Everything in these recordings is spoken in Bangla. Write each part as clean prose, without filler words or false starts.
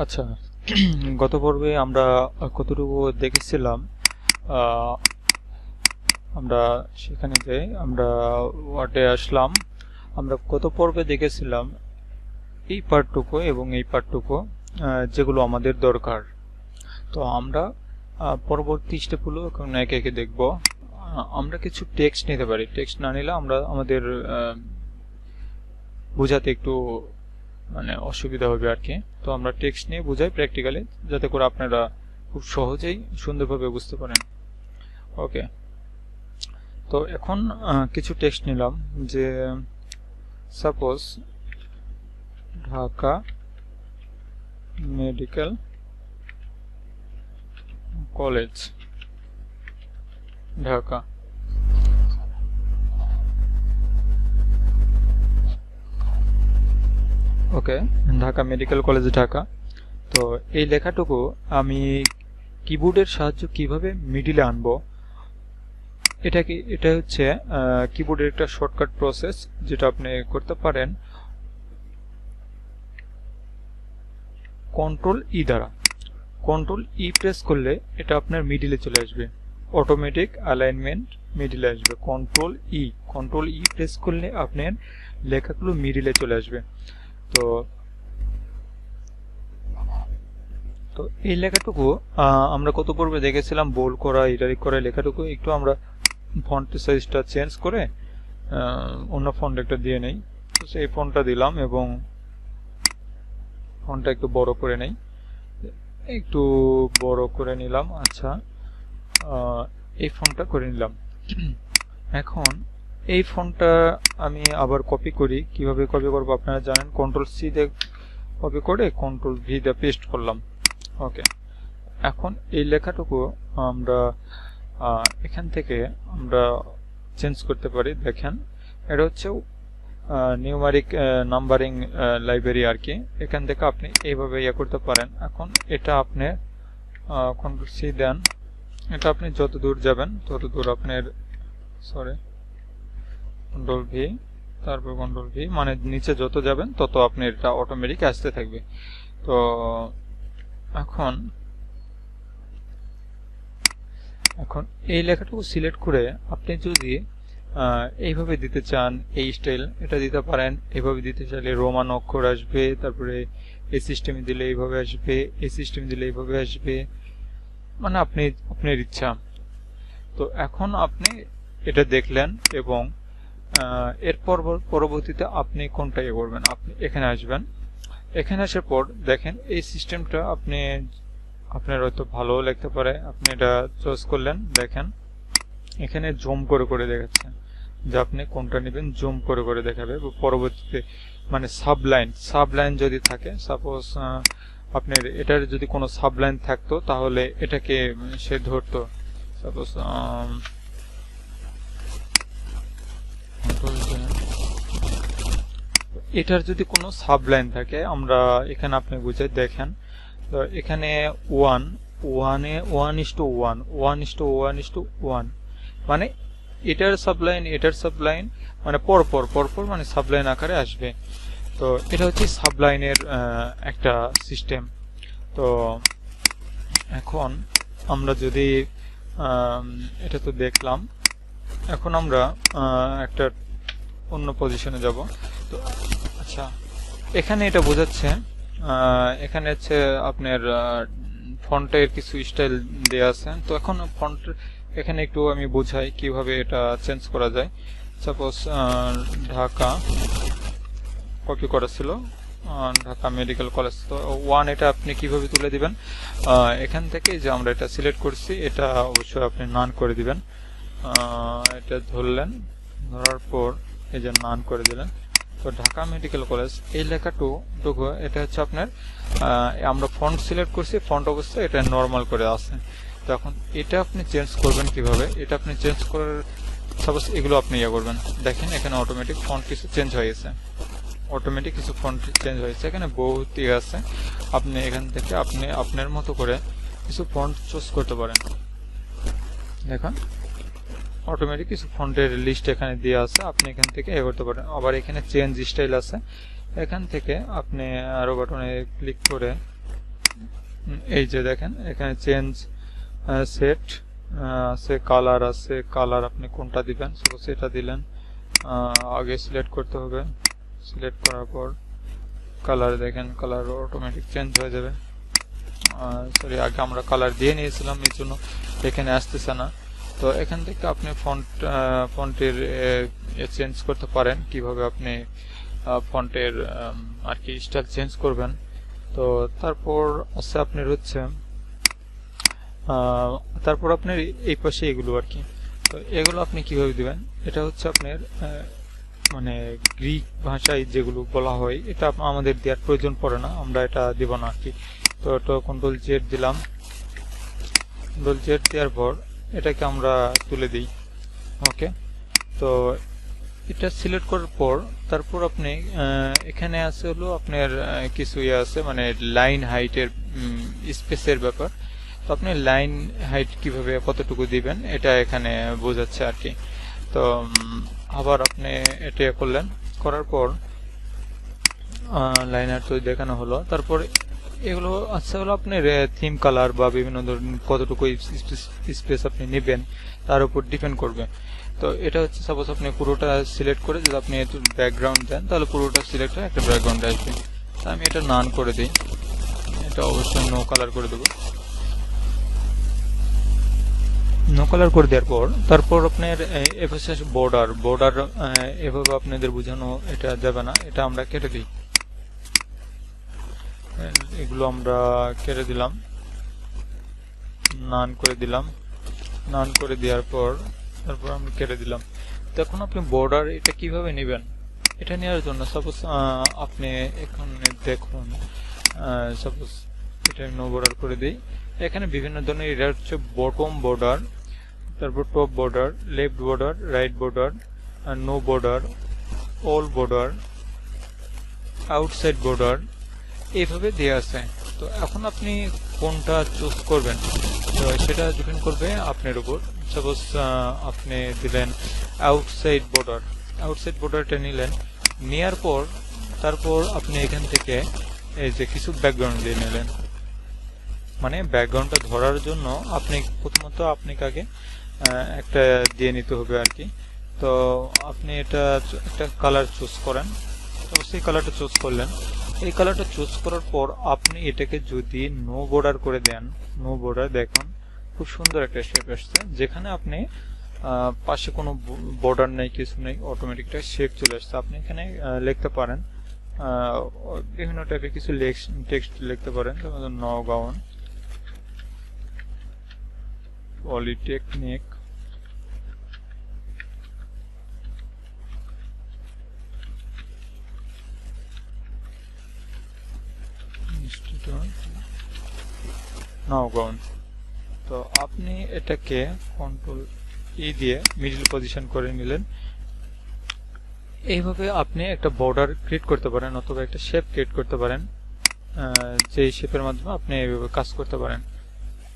আচ্ছা, গত পর্বে আমরা কতটুকু দেখেছিলাম। আহ, আমরা সেখানে যাই, আমরা ওয়ার্ডে আসলাম। আমরা গত পর্বে দেখেছিলাম এই পার্টটুকু এবং এই পার্টটুকু, যেগুলো আমাদের দরকার। তো আমরা পরবর্তী স্টেপগুলো এখন একে একে দেখব। আমরা কিছু টেক্সট নিতে পারি, টেক্সট না নিলে আমরা আমাদের বোঝাতে একটু মানে অসুবিধা হবে আর কি। তো আমরা টেক্সট নিয়ে বুঝাই প্র্যাকটিক্যালি, যাতে করে আপনারা খুব সহজেই সুন্দরভাবে বুঝতে পারেন। ওকে, তো এখন কিছু টেক্সট নিলাম, যে suppose Dhaka medical college, Dhaka. Okay, Dhaka medical college, Dhaka. তো এই লেখাটুকু আমি কিবোর্ডের সাহায্য কিভাবে মিডিলে আনবো, এটা হচ্ছে কিবোর্ডের একটা শর্টকাট প্রসেস, যেটা আপনি করতে পারেন কন্ট্রোল ই দ্বারা। কন্ট্রোল ই প্রেস করলে এটা আপনার মিডিলে চলে আসবে, অটোমেটিক অ্যালাইনমেন্ট মিডিলে আসবে। কন্ট্রোল ই প্রেস করলে আপনার লেখাগুলো মিডিলে চলে আসবে। তো তো এই লেখাটুকু আমরা কত পূর্বে দেখেছিলাম, বোল্ড করা, ইটালিক করা। লেখাটুকু একটু আমরা ফন্ট সাইজটা চেঞ্জ করে অন্য ফন্ট একটা দিয়ে নেই। তো সেই ফন্টটা দিলাম এবং ফন্টটা একটু বড় করে নেই, একটু বড় করে নিলাম। আচ্ছা, এই ফন্টটা করে নিলাম। এখন এই ফন্টটা আমি আবার কপি করি। কিভাবে কপি করবো আপনারা জানেন, কন্ট্রোল সি দিয়ে কপি করে কন্ট্রোল ভি দিয়ে পেস্ট করলাম। ওকে, এখন এই লেখাটুকু আমরা এখান থেকে আমরা চেঞ্জ করতে পারি। দেখেন, এটা হচ্ছে নিউমারিক নাম্বারিং লাইব্রেরি আর কি। এখান থেকে আপনি এইভাবে ইয়ে করতে পারেন। এখন এটা আপনি কন্ট্রোল সি দেন, এটা আপনি যত দূর যাবেন তত দূর আপনার, সরি, কন্ট্রোল ভি, তারপর কন্ট্রোল ভি, মানে নিচে যত যাবেন তত আপনি এটা অটোমেটিক আসতে থাকবে। তো এখন এই লেখাটুকু সিলেক্ট করে আপনি যদি এইভাবে দিতে চান, এই স্টাইল, এটা দিতে পারেন। এইভাবে দিতে চাইলে রোমান অক্ষর আসবে, তারপরে এই সিস্টেমে দিলে এইভাবে আসবে, এই সিস্টেমে দিলে এইভাবে আসবে, মানে আপনি আপনার ইচ্ছা। তো এখন আপনি এটা দেখলেন এবং এর পরবর্তীতে আপনি কোনটা ইয়ে করবেন, আপনি এখানে আসবেন। এখানে আসার পর দেখেন এই সিস্টেমটা আপনার হয়তো ভালো লাগতে পারে, আপনি এটা চয়েস করলেন। দেখেন এখানে জুম করে করে দেখাচ্ছে যে আপনি কোনটা নেবেন, জুম করে করে দেখাবে। পরবর্তীতে মানে সাবলাইন যদি থাকে, সাপোজ আপনার এটার যদি কোনো সাবলাইন থাকতো তাহলে এটাকে সে ধরতো। সাপোজ এটার যদি কোনো সাবলাইন থাকে, আমরা এখানে আপনি বুঝে দেখেন। তো এখানে 1:1 মানে এটার সাবলাইন মানে পরপর মানে সাবলাইন আকারে আসবে। তো এটা হচ্ছে সাবলাইনের একটা সিস্টেম। তো এখন আমরা যদি এটা তো দেখলাম, এখন আমরা একটা অন্য পজিশনে যাব। তো আচ্ছা, এখানে এটা বোঝাচ্ছে, এখানে হচ্ছে আপনার ফন্টের কিছু স্টাইল দেয়া আছে। তো এখন ফন্ট এখানে একটু আমি বোঝাই কিভাবে এটা চেঞ্জ করা যায়। সাপোজ ঢাকা কপি করা ছিল, ঢাকা মেডিকেল কলেজ। তো 1 এটা আপনি কিভাবে তুলে দিবেন, এখান থেকে যে আমরা এটা সিলেক্ট করছি এটা অবশ্যই আপনি নান করে দিবেন। এটা ধরলেন, ধরার পর এই যে নান করে দিলেন। তো ঢাকা মেডিকেল কলেজ এই লেখাটুকু এটা হচ্ছে আপনার, আমরা ফন্ট সিলেক্ট করছি, ফন্ট অবস্থায় এটা নর্মাল করে আছে। তো এখন এটা আপনি চেঞ্জ করবেন কিভাবে, এটা আপনি চেঞ্জ করার, সাপোজ এগুলো আপনি ইয়ে করবেন। দেখেন এখানে অটোমেটিক ফন্ট কিছু চেঞ্জ হয়ে গেছে, এখানে বহুত ইয়ে আছে। আপনি এখান থেকে আপনি আপনার মতো করে কিছু ফন্ট চুজ করতে পারেন। দেখুন অটোমেটিক কিছু ফন্টের লিস্ট এখানে দেওয়া আছে, আপনি এখান থেকে এ করতে পারেন। আবার এখানে চেঞ্জ স্টাইল আছে, এখান থেকে আপনি আরো বাটনে ক্লিক করে এই যে দেখেন এখানে চেঞ্জ সেট আছে, কালার আছে, কালার আপনি কোনটা দিবেন, সাপোজ এটা দিলেন, আগে সিলেক্ট করতে হবে, সিলেক্ট করার পর কালার দেখেন কালার অটোমেটিক চেঞ্জ হয়ে যাবে। সরি, আগে আমরা কালার দিয়ে নিয়েছিলাম এই জন্য এখানে আসতেছে না। তো এখান থেকে আপনি ফন্টের চেঞ্জ করতে পারেন, কিভাবে আপনি ফন্টের আর কি স্টাইল চেঞ্জ করবেন। তো তারপর আছে আপনার হচ্ছে তারপর আপনার এই পাশে এগুলো আর কি। তো এগুলো আপনি কিভাবে দিবেন, এটা হচ্ছে আপনার মানে গ্রিক ভাষায় যেগুলো বলা হয়, এটা আমাদের দেওয়ার প্রয়োজন পড়ে না, আমরা এটা দেব না আর কি। তো এটা কন্ট্রোল জেড দিলাম, কন্ট্রোল জেড দেওয়ার পর এটাকে আমরা তুলে দিই। ওকে, তো এটা সিলেক্ট করার পর তারপর আপনি এখানে আছে হলো আপনার কিছু ইয়ে আছে, মানে লাইন হাইটের স্পেসের ব্যাপার। তো আপনি লাইন হাইট কিভাবে কতটুকু দিবেন এটা এখানে বোঝাচ্ছে আর কি। তো আবার আপনি এটা করলেন, করার পর লাইনার তো দেখানো হলো। তারপর এগুলো আচ্ছা হলো আপনার থিম কালার বা বিভিন্ন ধরনের কতটুকু স্পেস আপনি নেবেন তার উপর ডিপেন্ড করবে। তো এটা হচ্ছে সাপোজ আপনি পুরোটা সিলেক্ট করে যদি আপনি একটু ব্যাকগ্রাউন্ড দেন তাহলে পুরোটা সিলেক্ট হয়ে একটা ব্যাকগ্রাউন্ড আসবে। তো আমি এটা নান করে দিই, এটা অবশ্যই নো কালার করে দেবো। নো কালার করে দেওয়ার পর তারপর আপনার এপাশে বর্ডার, বর্ডার এভাবে আপনাদের বোঝানো এটা যাবে না, এটা আমরা কেটে দিই। এগুলো আমরা কেটে দিলাম, নান করে দিলাম, নান করে দেওয়ার পর তারপর আমি কেটে দিলাম। তো এখন আপনি বর্ডার এটা কিভাবে নেবেন, এটা নেওয়ার জন্য সাপোজ আপনি এখানে দেখুন, সাপোজ এটা নো বর্ডার করে দিই। এখানে বিভিন্ন ধরনের, এটা হচ্ছে বটম বর্ডার, তারপর top border, left border, right border, no border, all border, outside border, এইভাবে দেওয়া আছে। তো এখন আপনি কোনটা চুজ করবেন তো সেটা ডিপেন্ড করবে আপনার উপর। সাপোজ আপনি দিলেন আউটসাইড বর্ডার, আউটসাইড বর্ডারটা নিলেন, নেওয়ার পর তারপর আপনি এখান থেকে এই যে কিছু ব্যাকগ্রাউন্ড দিয়ে নিলেন, মানে ব্যাকগ্রাউন্ডটা ধরার জন্য আপনি প্রথমত আপনাকে আগে একটা দিয়ে নিতে হবে আর কি। তো আপনি এটা একটা কালার চুজ করেন, তো সেই কালারটা চুজ করলেন। এই কালারটা চুজ করার পর আপনি এটাকে যদি নো বর্ডার করে দেন, নো বর্ডার দেখুন খুব সুন্দর একটা শেপ আসছে, যেখানে আপনি পাশে কোনো বর্ডার নেই, কিছু নেই, অটোমেটিক একটা শেপ চলে আসছে। আপনি এখানে লিখতে পারেন বিভিন্ন টাইপের কিছু টেক্সট লিখতে পারেন, যেমন নওগাঁও পলিটেকনিক ইনস্টিটিউট নওগাঁও। তো আপনি এটাকে কন্ট্রোল ই দিয়ে মিডল পজিশন করে নিলেন। এইভাবে আপনি একটা বর্ডার ক্রিয়েট করতে পারেন অথবা একটা শেপ ক্রিয়েট করতে পারেন, যে শেপের মাধ্যমে আপনি এইভাবে কাজ করতে পারেন।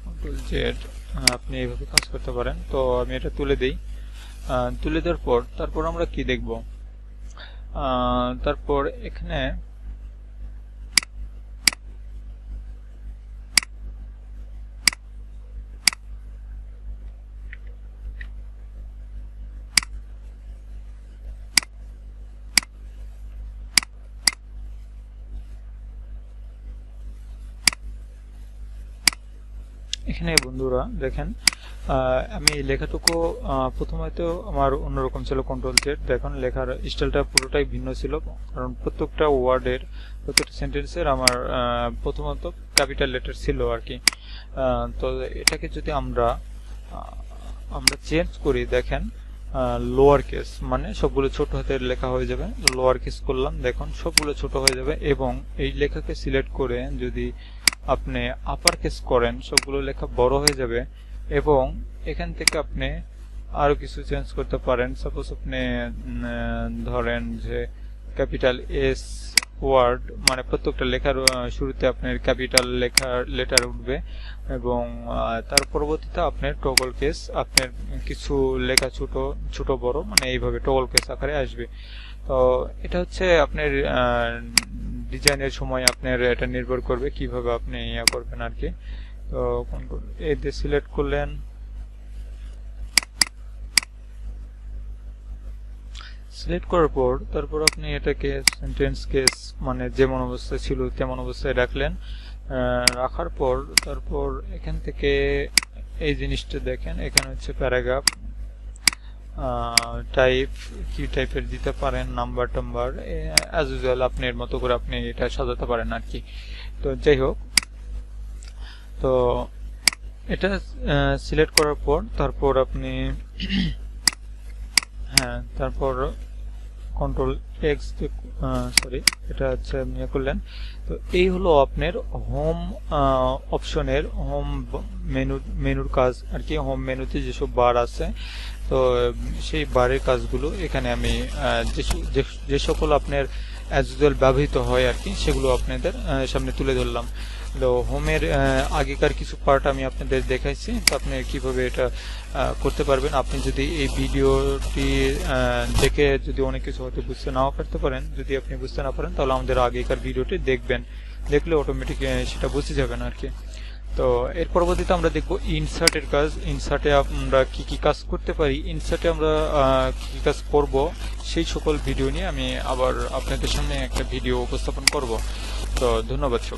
কন্ট্রোল জেড, আপনি এইভাবে কাজ করতে পারেন। তো আমি এটা তুলে দিই, তুলে দেওয়ার পর তারপর আমরা কি দেখব, তারপর এখানে এখানে বন্ধুরা দেখেন আমি লেখাটুকু প্রথমে আমার অন্যরকম ছিল, কন্ট্রোল জেড দেখুন লেখার স্টাইলটা পুরোটাই ভিন্ন ছিল, কারণ প্রত্যেকটা ওয়ার্ডের প্রত্যেকটা সেন্টেন্সের আমার প্রথমত ক্যাপিটাল লেটার ছিল আর কি। তো এটাকে যদি আমরা চেঞ্জ করি, দেখেন লোয়ার কেস মানে সবগুলো ছোট হাতের লেখা হয়ে যাবে, লোয়ার কেস করলাম দেখুন সবগুলো ছোট হয়ে যাবে, এবং এই লেখাকে সিলেক্ট করে যদি আপনি আপার কেস করেন সবগুলো লেখা বড় হয়ে যাবে। এবং এখান থেকে আপনি আরো কিছু চেঞ্জ করতে পারেন, সাপোজ আপনি ধরেন যে ক্যাপিটাল এস ওয়ার্ড, মানে প্রত্যেকটা লেখার শুরুতে আপনার ক্যাপিটাল লেটার উঠবে, এবং তার পরবর্তীতে আপনার টগল কেস, আপনার কিছু লেখা ছোট ছোট বড় মানে এইভাবে টগল কেস আকারে আসবে। তো এটা হচ্ছে আপনার ডিজাইনের সময় আপনার এটা নির্ভর করবে কিভাবে আপনি ইয়া করবেন আর কি। তো এই দিয়ে সিলেক্ট করলেন, সিলেক্ট করার পর তারপর আপনি এটাকে সেন্টেন্স কেস মানে যেমন অবস্থায় ছিল তেমন অবস্থায় রাখলেন। রাখার পর তারপর এখান থেকে এই জিনিসটা দেখেন, এখানে হচ্ছে প্যারাগ্রাফ টাইপ, কি টাইপের দিতে পারেন, নাম্বার টাম্বার অ্যাজ ইউজুয়াল আপনার মতো করে আপনি এটা সাজাতে পারেন আর কি। তো যাই হোক, তো এটা সিলেক্ট করার পর তারপর আপনি হ্যাঁ তারপর কন্ট্রোল এক্স, সরি এটা হচ্ছে ইয়ে করলেন। তো এই হলো আপনার হোম অপশনের হোম মেনুর কাজ আর কি। হোম মেনুতে যেসব বার আছে, তো সেই বারের কাজগুলো এখানে আমি যে সকল আপনার অ্যাজ ইউজুয়াল ব্যবহৃত হয় আর কি সেগুলো আপনাদের সামনে তুলে ধরলাম। তো হোমের আগেকার কিছু পার্ট আমি আপনাদের দেখাইছি, তো আপনি কিভাবে এটা করতে পারবেন। আপনি যদি এই ভিডিওটি দেখে যদি অনেক কিছু হয়তো বুঝতে নাও পারতে পারেন, যদি আপনি বুঝতে না পারেন তাহলে আমাদের আগেকার ভিডিওটি দেখবেন, দেখলে অটোমেটিক সেটা বুঝে যাবেন আর কি। তো এর পরবর্তীতে আমরা দেখব ইনসার্টের কাজ। ইনসার্টে আমরা কি কি কাজ করতে পারি, ইনসার্টে আমরা কি কি কাজ করব, সেই সকল ভিডিও নিয়ে আমি আবার আপনাদের সামনে একটা ভিডিও উপস্থাপন করব। তো ধন্যবাদ সবাই।